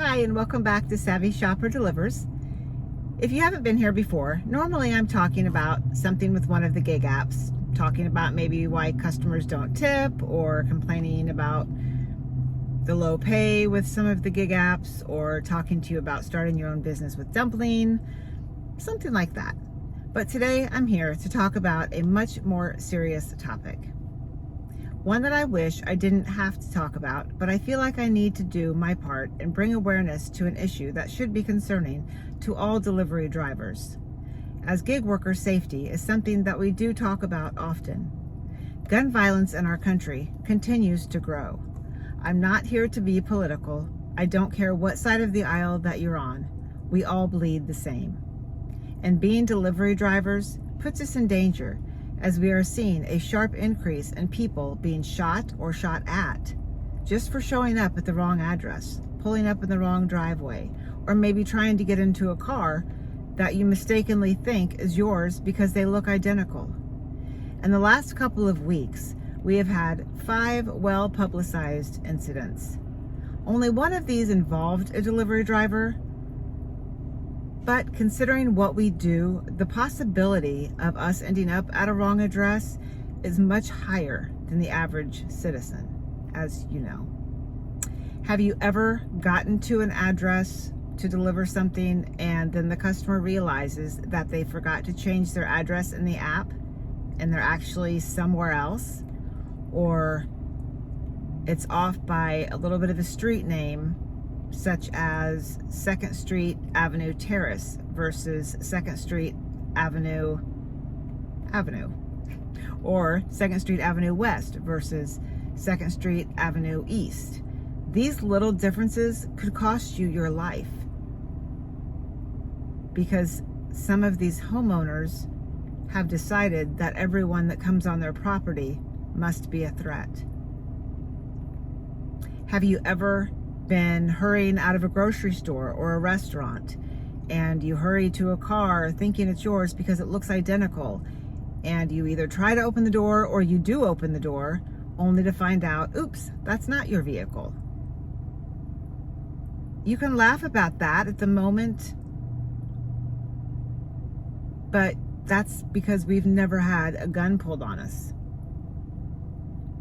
Hi, and welcome back to Savvy Shopper Delivers. If you haven't been here before, normally I'm talking about something with one of the gig apps, talking about maybe why customers don't tip or complaining about the low pay with some of the gig apps, or talking to you about starting your own business with dumpling, something like that. But today I'm here to talk about a much more serious topic. One that I wish I didn't have to talk about, but I feel like I need to do my part and bring awareness to an issue that should be concerning to all delivery drivers, as gig worker safety is something that we do talk about often. Gun violence in our country continues to grow. I'm not here to be political. I don't care what side of the aisle that you're on. We all bleed the same. And being delivery drivers puts us in danger, as we are seeing a sharp increase in people being shot or shot at just for showing up at the wrong address, pulling up in the wrong driveway, or maybe trying to get into a car that you mistakenly think is yours because they look identical. In the last couple of weeks, we have had 5 well-publicized incidents. Only one of these involved a delivery driver, but considering what we do, the possibility of us ending up at a wrong address is much higher than the average citizen, as you know. Have you ever gotten to an address to deliver something and then the customer realizes that they forgot to change their address in the app and they're actually somewhere else? Or it's off by a little bit of a street name, such as 2nd Street Avenue Terrace versus 2nd Street Avenue, or 2nd Street Avenue West versus 2nd Street Avenue East. These little differences could cost you your life, because some of these homeowners have decided that everyone that comes on their property must be a threat. Have you ever been hurrying out of a grocery store or a restaurant and you hurry to a car thinking it's yours because it looks identical, and you either try to open the door or you do open the door only to find out, oops, that's not your vehicle? You can laugh about that at the moment, but that's because we've never had a gun pulled on us.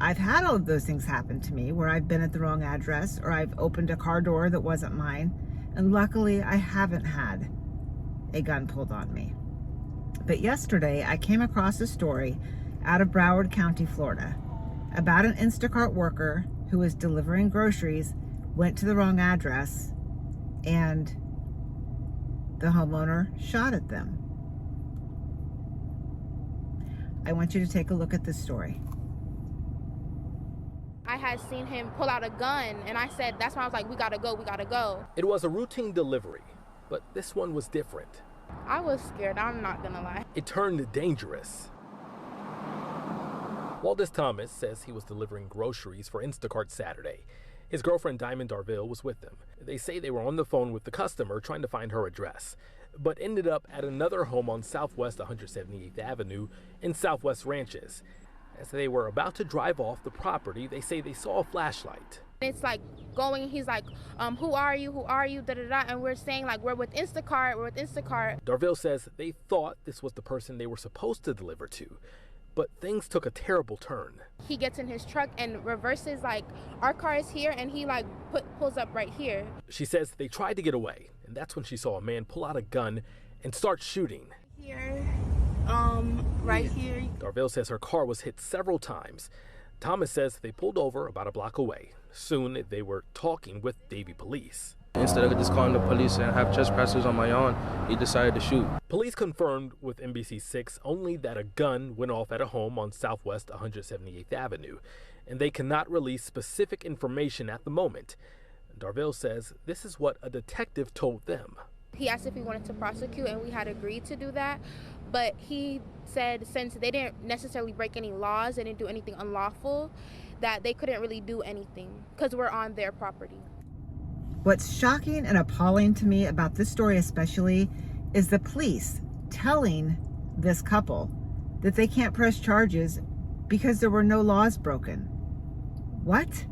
I've had all of those things happen to me, where I've been at the wrong address or I've opened a car door that wasn't mine, and luckily I haven't had a gun pulled on me. But yesterday I came across a story out of Broward County, Florida, about an Instacart worker who was delivering groceries, went to the wrong address, and the homeowner shot at them. I want you to take a look at this story. I had seen him pull out a gun, and I said, that's why I was like, we gotta go. It was a routine delivery, but this one was different. I was scared, I'm not gonna lie. It turned dangerous. Waldis Thomas says he was delivering groceries for Instacart Saturday. His girlfriend Diamond Darville was with them. They say they were on the phone with the customer trying to find her address, but ended up at another home on Southwest 178th Avenue in Southwest Ranches. As they were about to drive off the property, they say they saw a flashlight. It's like going, he's like, who are you, da-da-da, and we're saying like, we're with Instacart. Darville says they thought this was the person they were supposed to deliver to, but things took a terrible turn. He gets in his truck and reverses, like, our car is here, and he like pulls up right here. She says they tried to get away, and that's when she saw a man pull out a gun and start shooting. Right here. Darville says her car was hit several times. Thomas says they pulled over about a block away. Soon they were talking with Davie police. Instead of just calling the police and have trespassers on my own, he decided to shoot. Police confirmed with NBC6 only that a gun went off at a home on Southwest 178th Avenue, and they cannot release specific information at the moment. Darville says this is what a detective told them. He asked if we wanted to prosecute, and we had agreed to do that. But he said since they didn't necessarily break any laws, they didn't do anything unlawful, that they couldn't really do anything because we're on their property. What's shocking and appalling to me about this story especially is the police telling this couple that they can't press charges because there were no laws broken. What?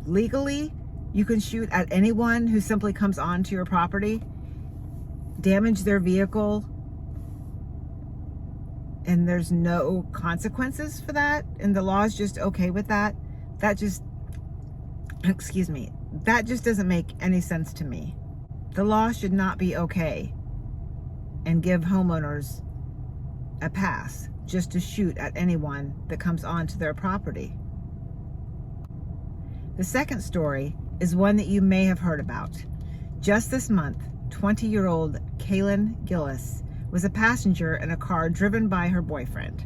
Legally, You can shoot at anyone who simply comes onto your property, damage their vehicle, and there's no consequences for that, and the law is just okay with that. That just doesn't make any sense to me. The law should not be okay and give homeowners a pass just to shoot at anyone that comes onto their property. The second story is one that you may have heard about. Just this month, 20-year-old Kaylin Gillis was a passenger in a car driven by her boyfriend.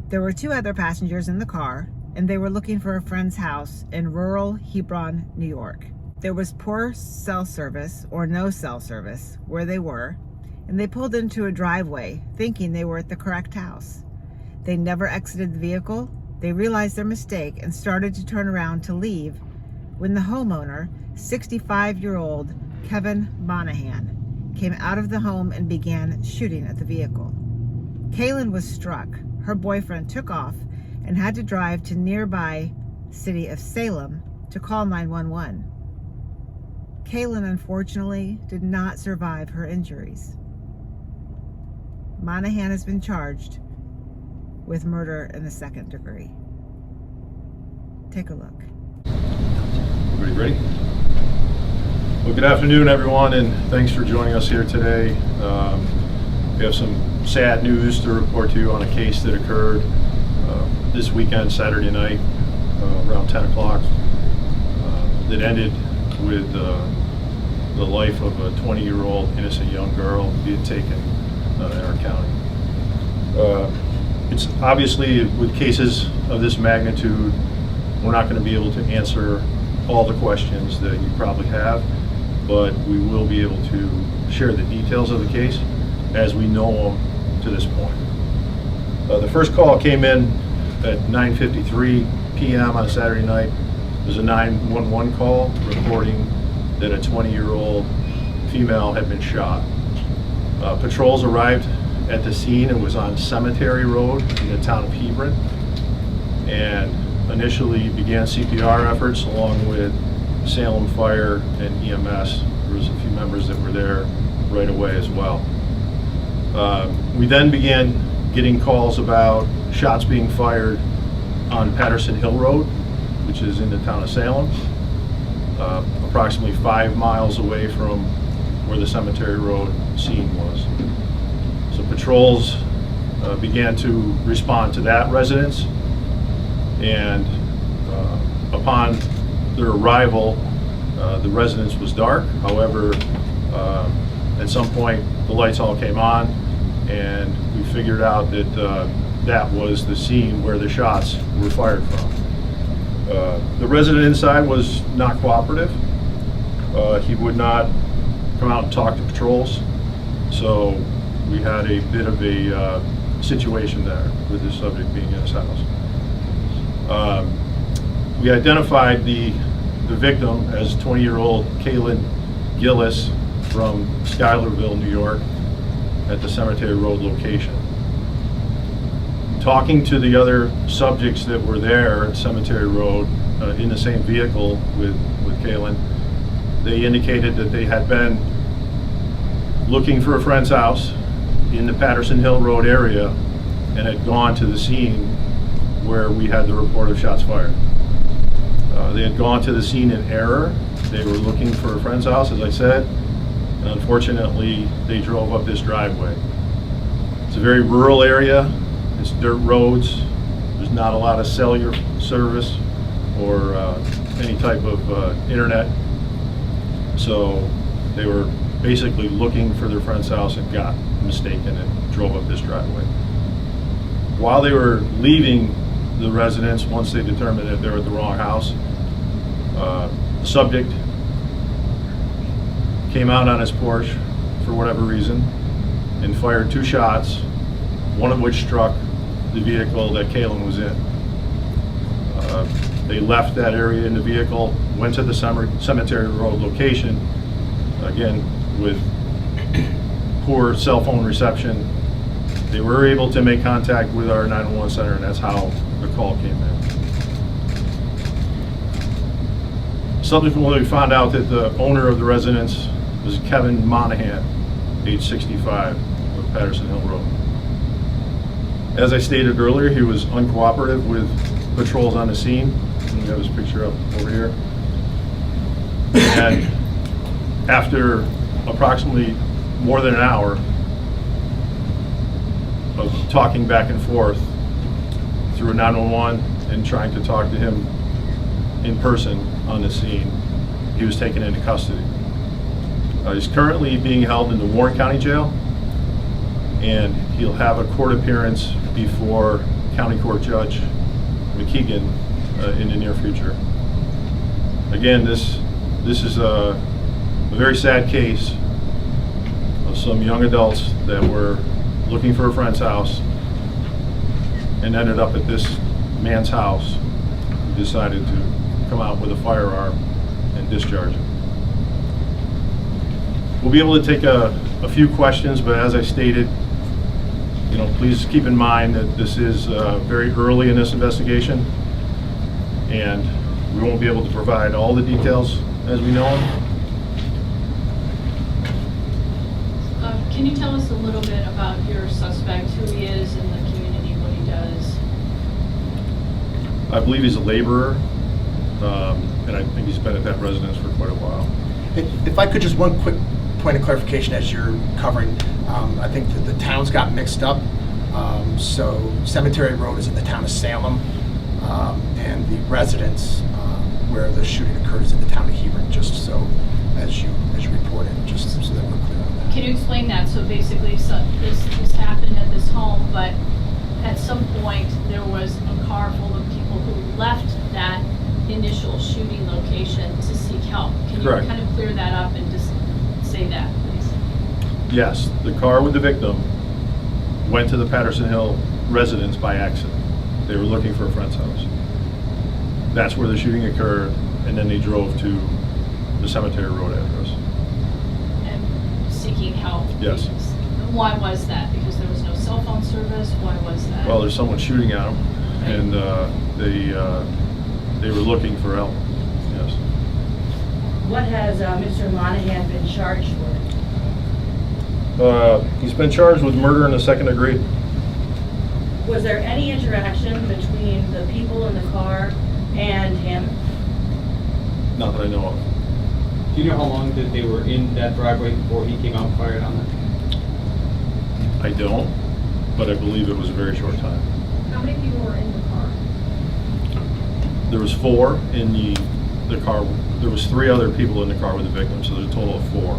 There were 2 other passengers in the car, and they were looking for a friend's house in rural Hebron, New York. There was poor cell service or no cell service where they were, and they pulled into a driveway thinking they were at the correct house. They never exited the vehicle. They realized their mistake and started to turn around to leave when the homeowner, 65-year-old Kevin Monahan, came out of the home and began shooting at the vehicle. Kaylin was struck. Her boyfriend took off and had to drive to nearby city of Salem to call 911. Kaylin unfortunately did not survive her injuries. Monahan has been charged with murder in the 2nd degree. Take a look. Everybody ready? Well, good afternoon, everyone, and thanks for joining us here today. We have some sad news to report to you on a case that occurred this weekend, Saturday night, around 10 o'clock, that ended with the life of a 20-year-old innocent young girl being taken in our county. It's obviously, with cases of this magnitude, we're not going to be able to answer all the questions that you probably have, but we will be able to share the details of the case as we know them to this point. The first call came in at 9:53 p.m. on Saturday night. It was a 911 call reporting that a 20-year-old female had been shot. Patrols arrived at the scene. It was on Cemetery Road in the town of Hebron, and initially began CPR efforts along with Salem Fire and EMS. There was a few members that were there right away as well. We then began getting calls about shots being fired on Patterson Hill Road, which is in the town of Salem, approximately 5 miles away from where the Cemetery Road scene was. So patrols began to respond to that residence, and upon their arrival, the residence was dark. However, at some point the lights all came on, and we figured out that that was the scene where the shots were fired from. The resident inside was not cooperative. He would not come out and talk to patrols, so we had a bit of a situation there with the subject being in his house. We identified the victim as 20-year-old Kaylin Gillis from Schuylerville, New York, at the Cemetery Road location. Talking to the other subjects that were there at Cemetery Road in the same vehicle with Kaylin, they indicated that they had been looking for a friend's house in the Patterson Hill Road area and had gone to the scene where we had the report of shots fired. They had gone to the scene in error. They were looking for a friend's house, as I said, and unfortunately they drove up this driveway. It's a very rural area. It's dirt roads. There's not a lot of cellular service or any type of internet. So they were basically looking for their friend's house and got mistaken and drove up this driveway. While they were leaving the residence, once they determined that they were at the wrong house, the subject came out on his porch for whatever reason and fired 2 shots, one of which struck the vehicle that Kaylin was in. They left that area in the vehicle, went to the Cemetery Road location, again with poor cell phone reception. They were able to make contact with our 911 center, and that's how the call came in. Subsequently, we found out that the owner of the residence was Kevin Monahan, age 65, of Patterson Hill Road. As I stated earlier, he was uncooperative with patrols on the scene. We have his picture up over here. And after approximately more than an hour of talking back and forth through 911 and trying to talk to him in person on the scene, he was taken into custody. He's currently being held in the Broward County Jail, and he'll have a court appearance before County Court Judge McKeegan in the near future. Again, this is a very sad case of some young adults that were looking for a friend's house and ended up at this man's house who decided to come out with a firearm and discharge it. We'll be able to take a few questions, but as I stated, please keep in mind that this is very early in this investigation, and we won't be able to provide all the details as we know them. Can you tell us a little bit about your suspect, who he is in the community, what he does? I believe he's a laborer, and I think he's been at that residence for quite a while. If I could, just one quick point of clarification as you're covering. I think that the towns got mixed up. So Cemetery Road is in the town of Salem, and the residence where the shooting occurred is in the town of Hebron, just so as you reported, just so that we're clear on that. Can you explain that? So basically, this happened at this home, but at some point there was a car full of people who left that initial shooting location to seek help. Can you Correct. kind of clear that up and just say that, please? Yes, the car with the victim went to the Patterson Hill residence by accident. They were looking for a friend's house. That's where the shooting occurred, and then they drove to the Cemetery Road address. And seeking help? Yes. Why was that? Because there was no cell phone service? Why was that? Well, there's someone shooting at them, and they were looking for help. Yes. What has Mr. Monahan been charged with? He's been charged with murder in the second degree. Was there any interaction between the people in the car and him? Not that I know of. Do you know how long that they were in that driveway before he came out and fired on them? I don't, but I believe it was a very short time. How many people were in the car? There was 4 in the car. There was 3 other people in the car with the victim, so there's a total of 4.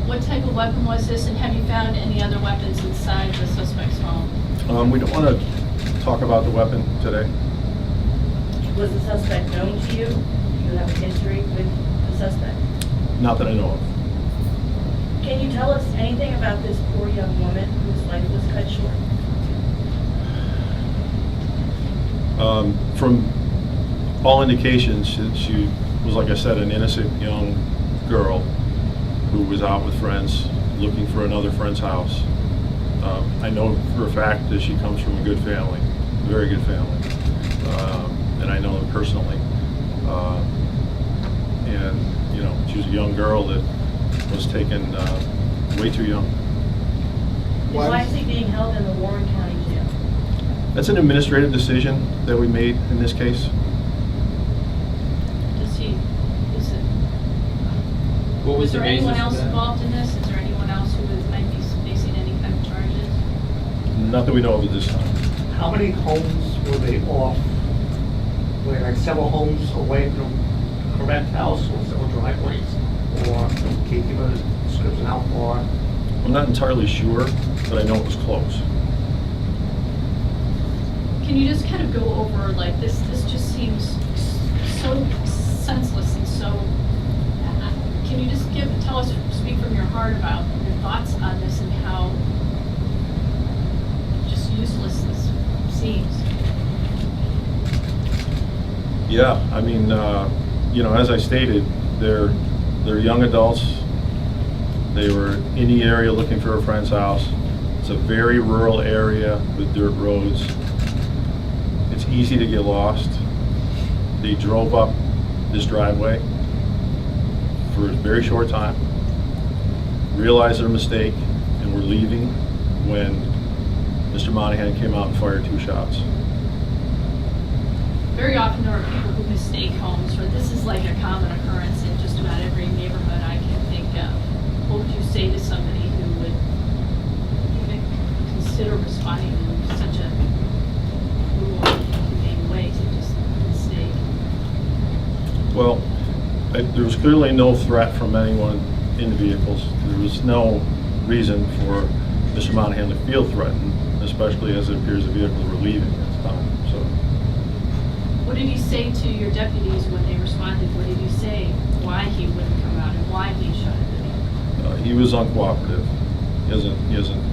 What type of weapon was this, and have you found any other weapons inside the suspect's home? We don't want to talk about the weapon today. Was the suspect known to you? Do you have a history with the suspect? Not that I know of. Can you tell us anything about this poor young woman whose life was cut short? From all indications, she was, like I said, an innocent young girl who was out with friends looking for another friend's house. I know for a fact that she comes from a good family, a very good family, and I know them personally. And she was a young girl that was taken way too young. And why is he being held in the Broward County Jail? That's an administrative decision that we made in this case. What was Is the there basis anyone of else that? involved in this? Is there anyone else who might be facing any kind of charges? Not that we know of at this time. How many homes were they off? Were they like several homes away from a correct house, or several driveways? Or can you give a description how far? I'm not entirely sure, but I know it was close. Can you just kind of go over, like, this just seems so senseless and so, can you just tell us, speak from your heart about your thoughts on this and how just useless this seems? Yeah, I mean, as I stated, they're young adults. They were in the area looking for a friend's house. It's a very rural area with dirt roads. It's easy to get lost. They drove up this driveway for a very short time, realized their mistake, and were leaving when Mr. Monahan came out and fired 2 shots. Very often there are people who mistake homes, but this is like a common occurrence in just about every neighborhood I can think of. What would you say to somebody who would even consider responding in such a cruel and inhumane way to just a mistake? Well, there was clearly no threat from anyone in the vehicles. There was no reason for Mr. Monahan to feel threatened, especially as it appears the vehicles were leaving at the time. So, what did he say to your deputies when they responded? What did he say? Why he wouldn't come out and why he shot at them? he was uncooperative. He hasn't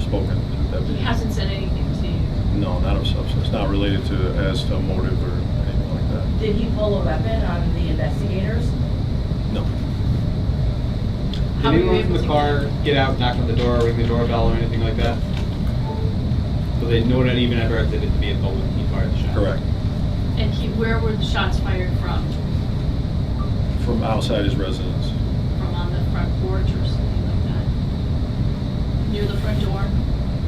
spoken to the deputies. He hasn't said anything to you? No, not of substance. Not related to as to motive or anything like that. Did he pull a weapon on the investigators? No. Did anyone from the car get out, knock on the door, ring the doorbell, or anything like that? So they no one even ever exited the vehicle when he fired the shot? Correct. And where were the shots fired from? From outside his residence. From on the front porch or something like that? Near the front door?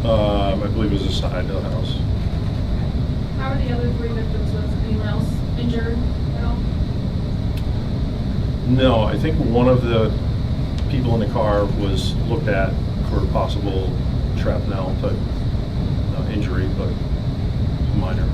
I believe it was the side of the house. How are the other 3 victims? Was anyone else injured at all? No, I think one of the people in the car was looked at for possible shrapnel type injury, but minor.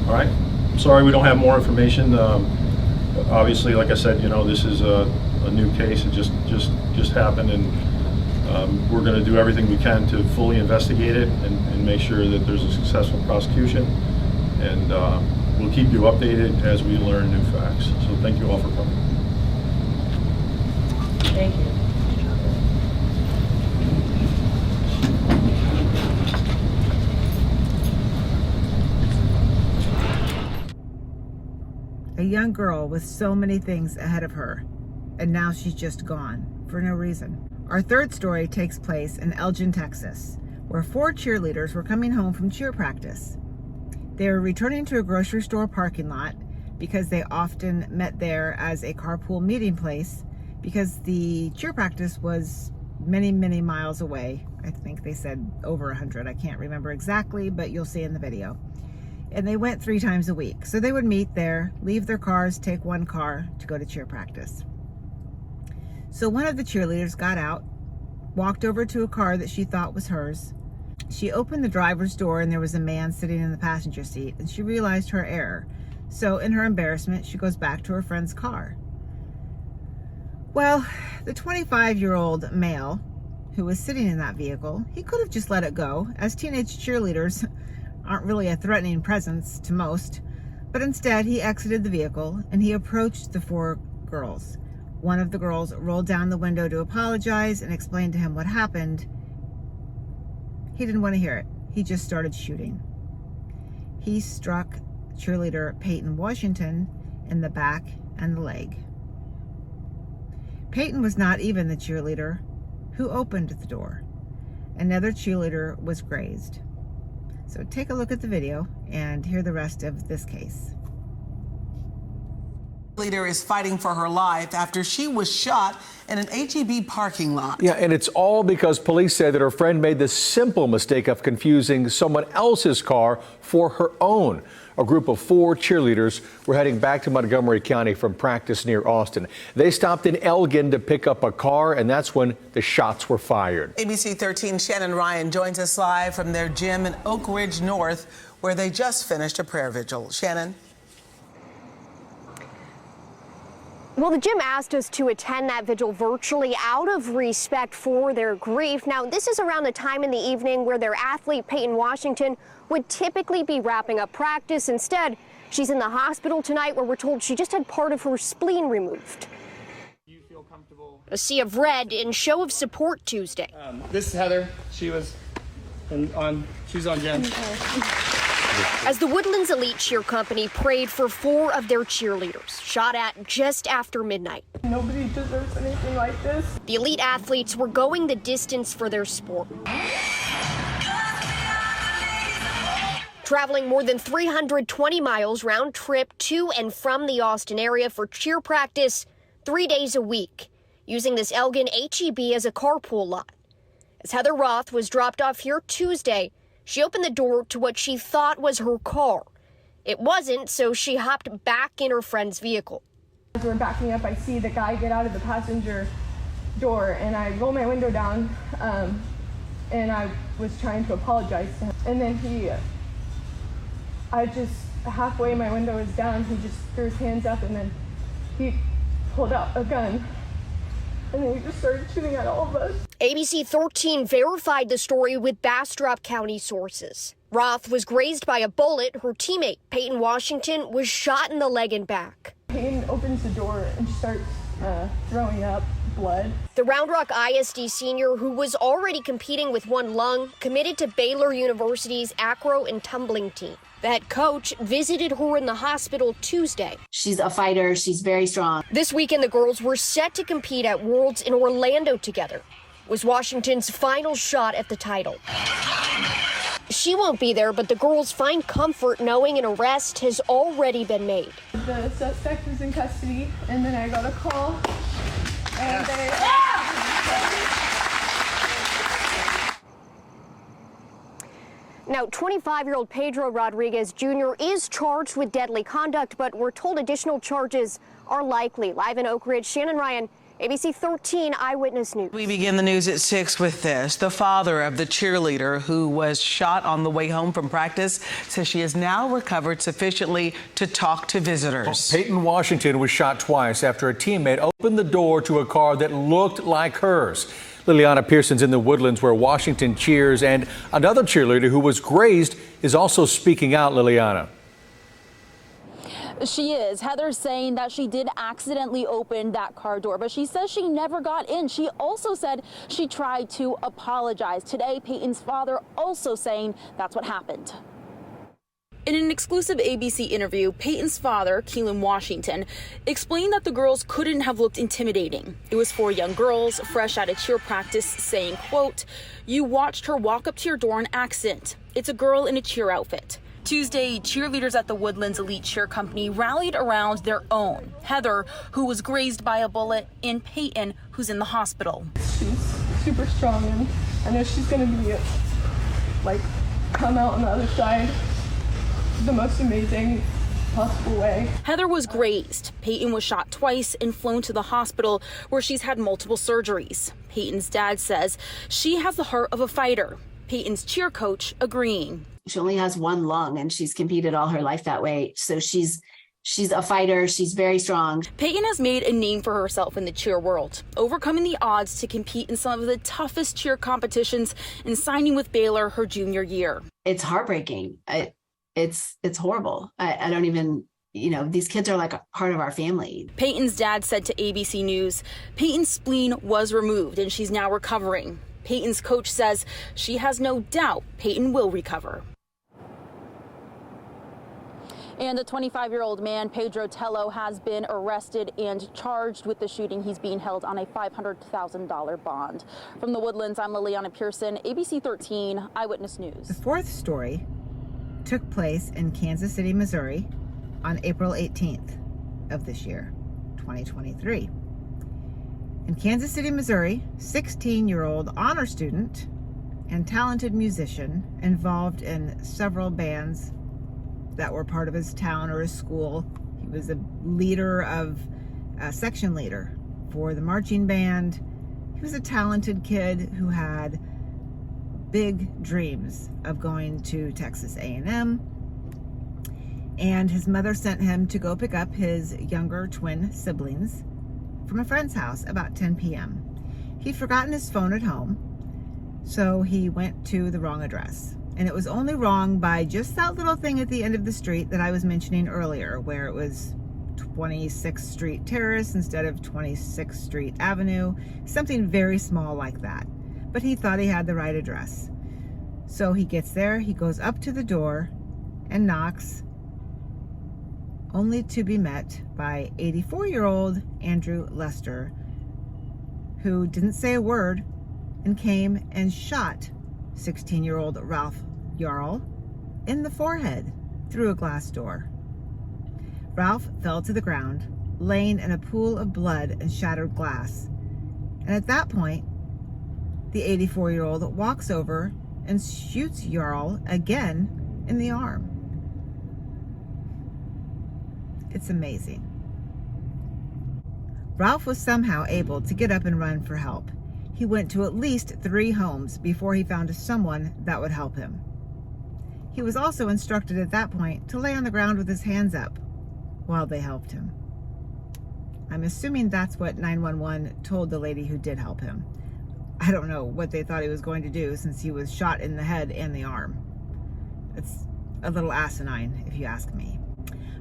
All right. Sorry we don't have more information. Obviously, like I said, this is a new case. It just happened, and we're going to do everything we can to fully investigate it and make sure that there's a successful prosecution. And we'll keep you updated as we learn new facts. So thank you all for coming. Thank you. A young girl with so many things ahead of her, and now she's just gone for no reason. Our third story takes place in Elgin, Texas, where 4 cheerleaders were coming home from cheer practice. They were returning to a grocery store parking lot because they often met there as a carpool meeting place because the cheer practice was many, many miles away. I think they said over 100. I can't remember exactly, but you'll see in the video. And they went 3 times a week. So they would meet there, leave their cars, take one car to go to cheer practice. So one of the cheerleaders got out, walked over to a car that she thought was hers. She opened the driver's door and there was a man sitting in the passenger seat, and she realized her error. So in her embarrassment, she goes back to her friend's car. Well, the 25-year-old male who was sitting in that vehicle, he could have just let it go, as teenage cheerleaders aren't really a threatening presence to most, but instead he exited the vehicle and he approached the 4 girls. One of the girls rolled down the window to apologize and explain to him what happened. He didn't want to hear it. He just started shooting. He struck cheerleader Peyton Washington in the back and the leg. Peyton was not even the cheerleader who opened the door. Another cheerleader was grazed. So take a look at the video and hear the rest of this case. Leader is fighting for her life after she was shot in an HEB parking lot. Yeah, and it's all because police say that her friend made the simple mistake of confusing someone else's car for her own. A group of 4 cheerleaders were heading back to Montgomery County from practice near Austin. They stopped in Elgin to pick up a car, and that's when the shots were fired. ABC 13 Shannon Ryan joins us live from their gym in Oak Ridge North, where they just finished a prayer vigil. Shannon? Well, the gym asked us to attend that vigil virtually out of respect for their grief. Now, this is around the time in the evening where their athlete, Peyton Washington, would typically be wrapping up practice. Instead, she's in the hospital tonight where we're told she just had part of her spleen removed. You feel comfortable? A sea of red in show of support Tuesday. This is Heather. She was on gym. As the Woodlands Elite Cheer Company prayed for 4 of their cheerleaders, shot at just after midnight. Nobody deserves anything like this. The elite athletes were going the distance for their sport. traveling more than 320 miles round trip to and from the Austin area for cheer practice 3 days a week, using this Elgin HEB as a carpool lot. As Heather Roth was dropped off here Tuesday, she opened the door to what she thought was her car. It wasn't, so she hopped back in her friend's vehicle. As we're backing up, I see the guy get out of the passenger door, and I roll my window down, and I was trying to apologize to him. And then I just, halfway my window was down, he just threw his hands up, and then he pulled out a gun, and then he just started shooting at all of us. ABC 13 verified the story with Bastrop County sources. Roth was grazed by a bullet. Her teammate, Peyton Washington, was shot in the leg and back. Peyton opens the door and starts throwing up blood. The Round Rock ISD senior, who was already competing with one lung, committed to Baylor University's acro and tumbling team. The head coach visited her in the hospital Tuesday. She's a fighter. She's very strong. This weekend, the girls were set to compete at Worlds in Orlando together. It was Washington's final shot at the title. She won't be there, but the girls find comfort knowing an arrest has already been made. The suspect was in custody, and then I got a call, and Now, 25-year-old Pedro Rodriguez Jr. is charged with deadly conduct, but we're told additional charges are likely. Live in Oak Ridge, Shannon Ryan, ABC 13 Eyewitness News. We begin the news at 6 with this. The father of the cheerleader who was shot on the way home from practice says she has now recovered sufficiently to talk to visitors. Peyton Washington was shot twice after a teammate opened the door to a car that looked like hers. Liliana Pearson's in the Woodlands where Washington cheers, and another cheerleader who was grazed is also speaking out. Liliana. She is. Heather's saying that she did accidentally open that car door, but she says she never got in. She also said she tried to apologize. Today, Peyton's father also saying that's what happened. In an exclusive ABC interview, Peyton's father, Keelan Washington, explained that the girls couldn't have looked intimidating. It was 4 young girls fresh out of cheer practice saying, quote, "You watched her walk up to your door on accident. It's a girl in a cheer outfit." Tuesday, cheerleaders at the Woodlands Elite Cheer Company rallied around their own, Heather, who was grazed by a bullet, and Peyton, who's in the hospital. She's super strong, and I know she's gonna be, come out on the other side the most amazing possible way. Heather was grazed. Peyton was shot twice and flown to the hospital where she's had multiple surgeries. Peyton's dad says she has the heart of a fighter. Peyton's cheer coach agreeing. She only has one lung and she's competed all her life that way. So she's a fighter. She's very strong. Peyton has made a name for herself in the cheer world, overcoming the odds to compete in some of the toughest cheer competitions and signing with Baylor her junior year. It's heartbreaking. It's horrible. I don't even, these kids are like a part of our family. Peyton's dad said to ABC News, Peyton's spleen was removed and she's now recovering. Peyton's coach says she has no doubt Peyton will recover. And a 25-year-old man, Pedro Tello, has been arrested and charged with the shooting. He's being held on a $500,000 bond. From the Woodlands, I'm Liliana Pearson, ABC 13 Eyewitness News. The fourth story took place in Kansas City, Missouri on April 18th of this year, 2023. In Kansas City, Missouri, 16-year-old honor student and talented musician involved in several bands that were part of his town or his school. He was a section leader for the marching band. He was a talented kid who had big dreams of going to Texas A&M. And his mother sent him to go pick up his younger twin siblings from a friend's house about 10 p.m. He'd forgotten his phone at home, so he went to the wrong address. And it was only wrong by just that little thing at the end of the street that I was mentioning earlier, where it was 26th Street Terrace instead of 26th Street Avenue, something very small like that. But he thought he had the right address. So he gets there, he goes up to the door and knocks, only to be met by 84-year-old Andrew Lester, who didn't say a word and came and shot 16-year-old Ralph Yarl in the forehead through a glass door. Ralph fell to the ground, laying in a pool of blood and shattered glass. And at that point, the 84-year-old walks over and shoots Jarl again in the arm. It's amazing. Ralph was somehow able to get up and run for help. He went to at least 3 homes before he found someone that would help him. He was also instructed at that point to lay on the ground with his hands up while they helped him. I'm assuming that's what 911 told the lady who did help him. I don't know what they thought he was going to do since he was shot in the head and the arm. It's a little asinine, if you ask me.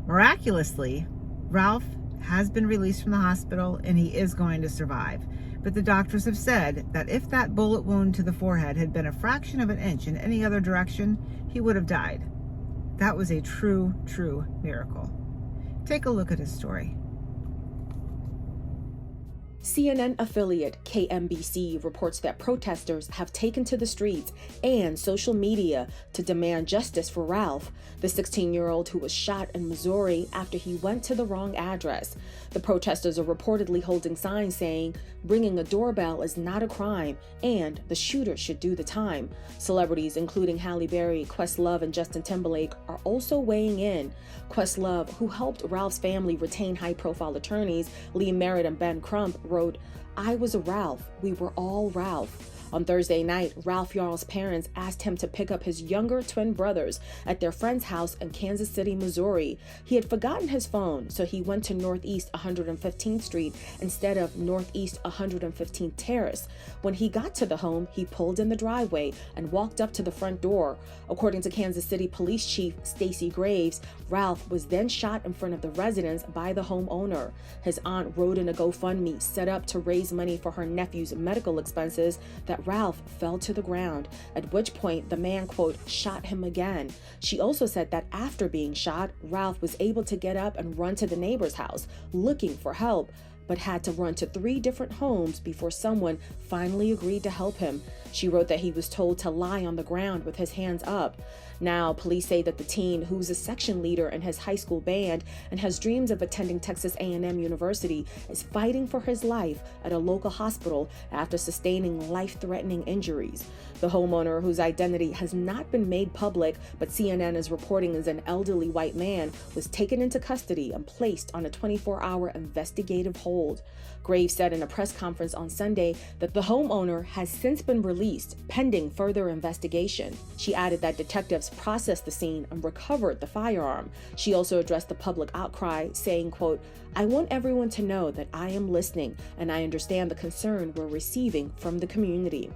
Miraculously, Ralph has been released from the hospital and he is going to survive. But the doctors have said that if that bullet wound to the forehead had been a fraction of an inch in any other direction, he would have died. That was a true miracle. Take a look at his story. CNN affiliate KMBC reports that protesters have taken to the streets and social media to demand justice for Ralph, the 16-year-old who was shot in Missouri after he went to the wrong address. The protesters are reportedly holding signs saying, "Ringing a doorbell is not a crime, and the shooter should do the time." Celebrities including Halle Berry, Questlove, and Justin Timberlake are also weighing in. Questlove, who helped Ralph's family retain high-profile attorneys Lee Merritt and Ben Crump, wrote, "I was a Ralph. We were all Ralph." On Thursday night, Ralph Jarl's parents asked him to pick up his younger twin brothers at their friend's house in Kansas City, Missouri. He had forgotten his phone, so he went to Northeast 115th Street instead of Northeast 115th Terrace. When he got to the home, he pulled in the driveway and walked up to the front door. According to Kansas City Police Chief Stacey Graves, Ralph was then shot in front of the residence by the homeowner. His aunt wrote in a GoFundMe set up to raise money for her nephew's medical expenses that Ralph fell to the ground, at which point the man, quote, shot him again. She also said that after being shot, Ralph was able to get up and run to the neighbor's house looking for help, but had to run to 3 different homes before someone finally agreed to help him. She wrote that he was told to lie on the ground with his hands up. Now, police say that the teen, who's a section leader in his high school band and has dreams of attending Texas A&M University, is fighting for his life at a local hospital after sustaining life-threatening injuries. The homeowner, whose identity has not been made public, but CNN is reporting is an elderly white man, was taken into custody and placed on a 24-hour investigative hold. Graves said in a press conference on Sunday that the homeowner has since been released, pending further investigation. She added that detectives processed the scene and recovered the firearm. She also addressed the public outcry, saying, quote, "I want everyone to know that I am listening and I understand the concern we're receiving from the community."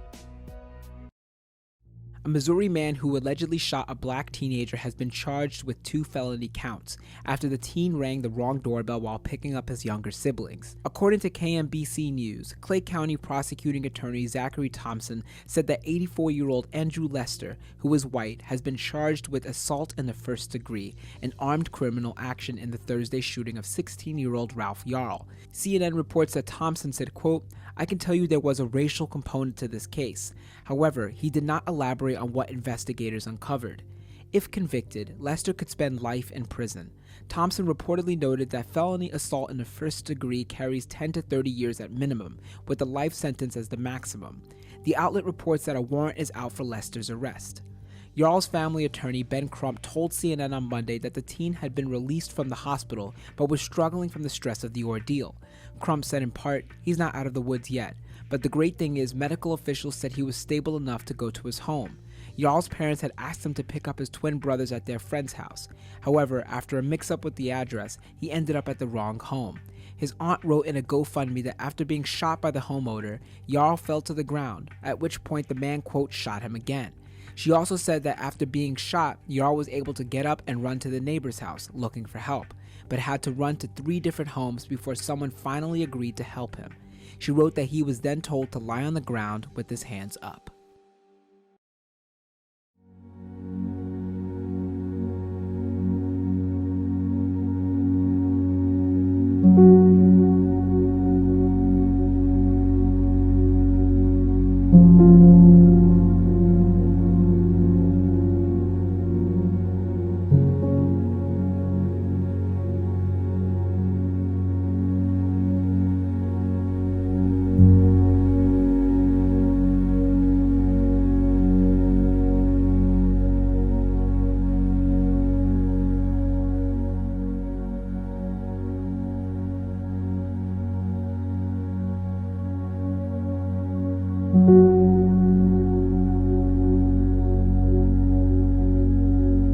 A Missouri man who allegedly shot a black teenager has been charged with 2 felony counts after the teen rang the wrong doorbell while picking up his younger siblings. According to KMBC News, Clay County prosecuting attorney Zachary Thompson said that 84-year-old Andrew Lester, who is white, has been charged with assault in the first degree and armed criminal action in the Thursday shooting of 16-year-old Ralph Jarl. CNN reports that Thompson said, quote, "I can tell you there was a racial component to this case. However, he did not elaborate on what investigators uncovered. If convicted, Lester could spend life in prison." Thompson reportedly noted that felony assault in the first degree carries 10 to 30 years at minimum, with a life sentence as the maximum. The outlet reports that a warrant is out for Lester's arrest. Jarl's family attorney Ben Crump told CNN on Monday that the teen had been released from the hospital but was struggling from the stress of the ordeal. Crump said in part, "He's not out of the woods yet, but the great thing is medical officials said he was stable enough to go to his home." Jarl's parents had asked him to pick up his twin brothers at their friend's house. However, after a mix-up with the address, he ended up at the wrong home. His aunt wrote in a GoFundMe that after being shot by the homeowner, Jarl fell to the ground, at which point the man, quote, shot him again. She also said that after being shot, Jarl was able to get up and run to the neighbor's house looking for help, but had to run to 3 different homes before someone finally agreed to help him. She wrote that he was then told to lie on the ground with his hands up.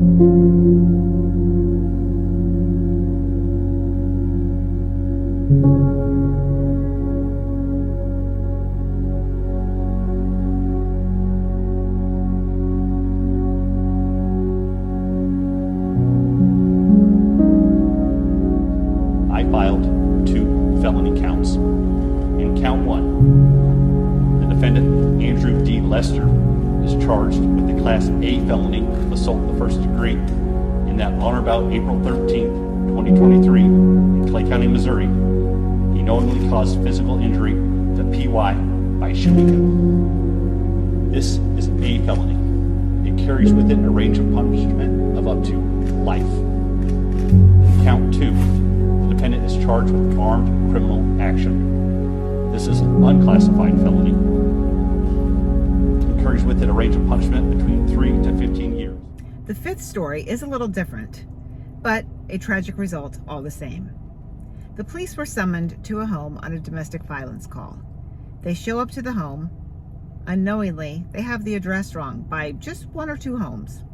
I filed 2 felony counts. In count 1, the defendant, Andrew D. Lester, is charged with the Class A felony of assault in the first degree in that on or about April 13, 2023, in Clay County, Missouri, he knowingly caused physical injury to P.Y. by shooting him. This is a felony. It carries with it a range of punishment of up to life. In count 2, the defendant is charged with armed criminal action. This is an unclassified felony. It carries with it a range of punishment between 3 to 15 years. The fifth story is a little different, but a tragic result all the same. The police were summoned to a home on a domestic violence call. They show up to the home. Unknowingly, they have the address wrong by just 1 or 2 homes.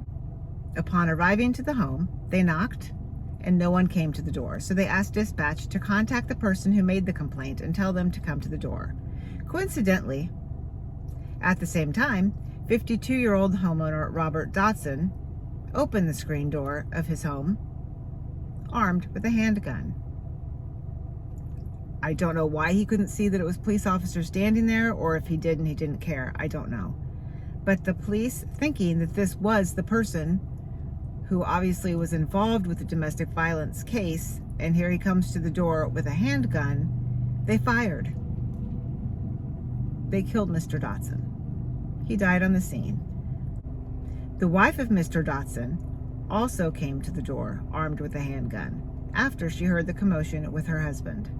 Upon arriving to the home, they knocked and no one came to the door. So they asked dispatch to contact the person who made the complaint and tell them to come to the door. Coincidentally, at the same time, 52-year-old homeowner Robert Dotson opened the screen door of his home, armed with a handgun. I don't know why he couldn't see that it was police officers standing there, or if he did and he didn't care. I don't know. But the police, thinking that this was the person who obviously was involved with the domestic violence case, and here he comes to the door with a handgun, they fired. They killed Mr. Dotson. He died on the scene. The wife of Mr. Dotson also came to the door armed with a handgun after she heard the commotion with her husband.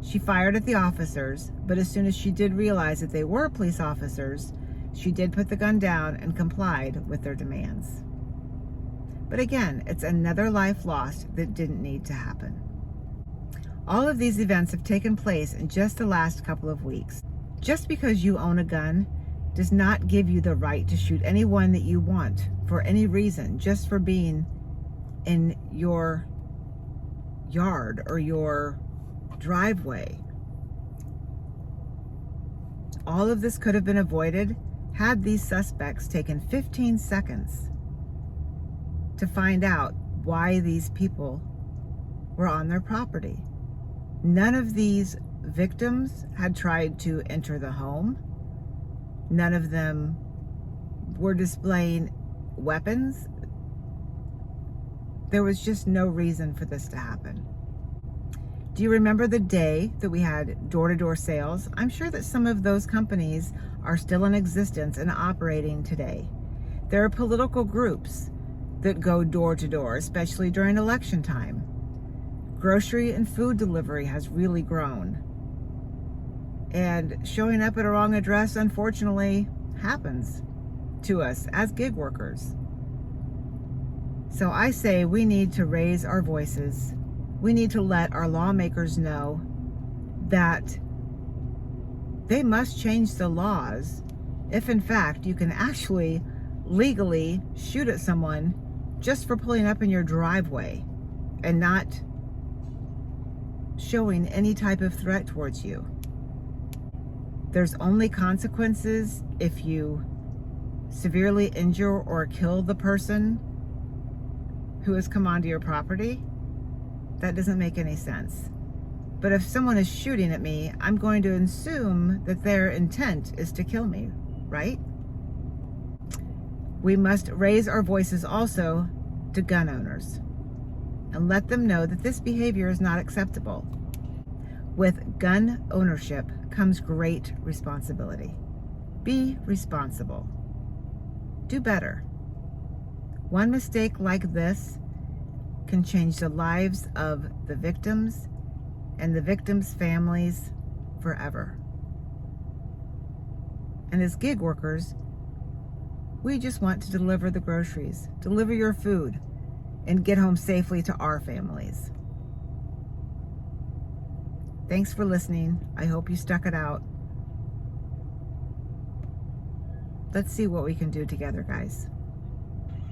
She fired at the officers, but as soon as she did realize that they were police officers, she did put the gun down and complied with their demands. But again, it's another life lost that didn't need to happen. All of these events have taken place in just the last couple of weeks. Just because you own a gun does not give you the right to shoot anyone that you want for any reason, just for being in your yard or your driveway. All of this could have been avoided had these suspects taken 15 seconds to find out why these people were on their property. None of these victims had tried to enter the home. None of them were displaying weapons. There was just no reason for this to happen. Do you remember the day that we had door-to-door sales? I'm sure that some of those companies are still in existence and operating today. There are political groups that go door-to-door, especially during election time. Grocery and food delivery has really grown. And showing up at a wrong address, unfortunately, happens to us as gig workers. So I say we need to raise our voices. We need to let our lawmakers know that they must change the laws if, in fact, you can actually legally shoot at someone just for pulling up in your driveway and not showing any type of threat towards you. There's only consequences if you severely injure or kill the person who has come onto your property. That doesn't make any sense. But if someone is shooting at me, I'm going to assume that their intent is to kill me, right? We must raise our voices also to gun owners and let them know that this behavior is not acceptable. With gun ownership comes great responsibility. Be responsible. Do better. One mistake like this can change the lives of the victims and the victims' families forever. And as gig workers, we just want to deliver the groceries, deliver your food, and get home safely to our families. Thanks for listening. I hope you stuck it out. Let's see what we can do together, guys.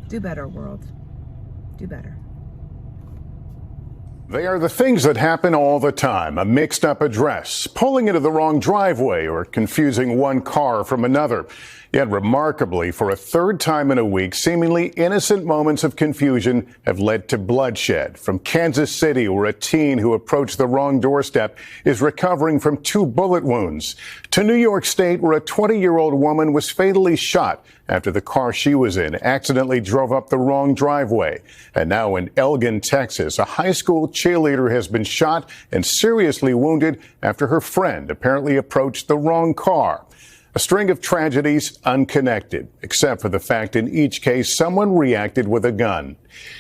Do better, world. Do better. They are the things that happen all the time. A mixed up address, pulling into the wrong driveway, or confusing one car from another. Yet remarkably, for a third time in a week, seemingly innocent moments of confusion have led to bloodshed. From Kansas City, where a teen who approached the wrong doorstep is recovering from 2 bullet wounds, to New York State, where a 20-year-old woman was fatally shot after the car she was in accidentally drove up the wrong driveway. And now in Elgin, Texas, a high school cheerleader has been shot and seriously wounded after her friend apparently approached the wrong car. A string of tragedies unconnected, except for the fact in each case someone reacted with a gun.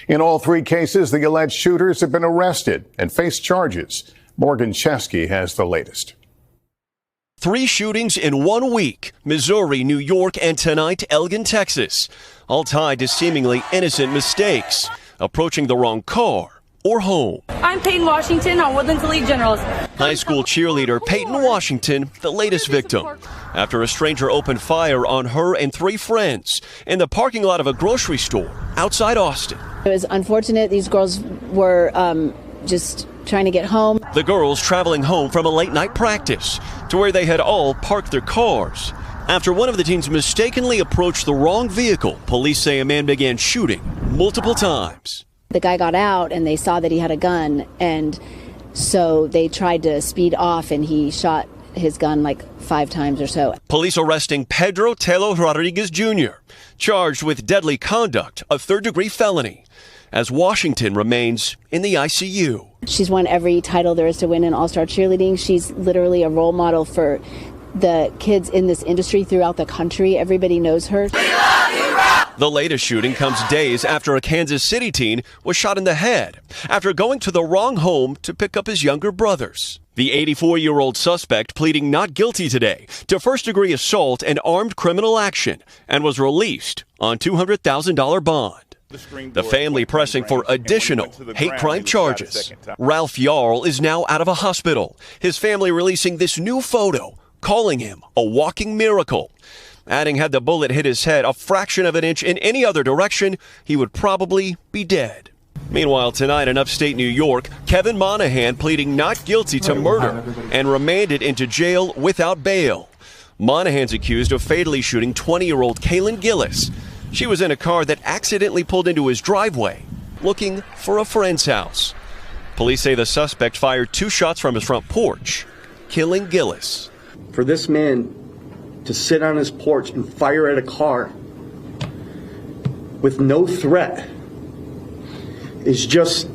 In all 3 cases, the alleged shooters have been arrested and face charges. Morgan Chesky has the latest. 3 shootings in 1 week: Missouri, New York, and tonight, Elgin, Texas. All tied to seemingly innocent mistakes, approaching the wrong car or home. I'm Peyton Washington on Woodlands Elite Generals. High school cheerleader Peyton Washington, the latest victim, after a stranger opened fire on her and 3 friends in the parking lot of a grocery store outside Austin. It was unfortunate. These girls were just trying to get home. The girls traveling home from a late night practice to where they had all parked their cars. After one of the teens mistakenly approached the wrong vehicle, police say a man began shooting multiple times. The guy got out and they saw that he had a gun, and so they tried to speed off, and he shot his gun like 5 times or so. Police arresting Pedro Telo Rodriguez Jr., charged with deadly conduct, a 3rd-degree felony, as Washington remains in the ICU. She's won every title there is to win in all-star cheerleading. She's literally a role model for the kids in this industry throughout the country. Everybody knows her. The latest shooting comes days after a Kansas City teen was shot in the head after going to the wrong home to pick up his younger brothers. The 84-year-old suspect pleading not guilty today to first-degree assault and armed criminal action and was released on $200,000 bond. The family pressing for additional hate crime charges. Ralph Yarl is now out of a hospital. His family releasing this new photo, calling him a walking miracle. Adding, had the bullet hit his head a fraction of an inch in any other direction, he would probably be dead. Meanwhile, tonight in upstate New York, Kevin Monahan pleading not guilty to murder and remanded into jail without bail. Monahan's accused of fatally shooting 20-year-old Kaylin Gillis. She was in a car that accidentally pulled into his driveway, looking for a friend's house. Police say the suspect fired 2 shots from his front porch, killing Gillis. For this man to sit on his porch and fire at a car with no threat is just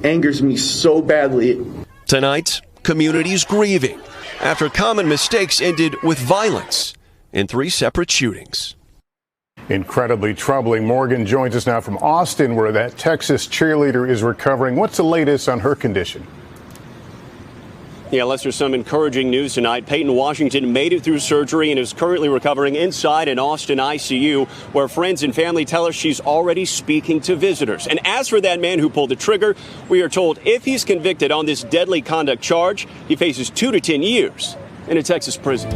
angers me so badly. Tonight, communities grieving after common mistakes ended with violence in 3 separate shootings. Incredibly troubling. Morgan joins us now from Austin, where that Texas cheerleader is recovering. What's the latest on her condition? Yeah, Lester, some encouraging news tonight. Peyton Washington made it through surgery and is currently recovering inside an Austin ICU, where friends and family tell us she's already speaking to visitors. And as for that man who pulled the trigger, we are told if he's convicted on this deadly conduct charge, he faces 2 to 10 years in a Texas prison.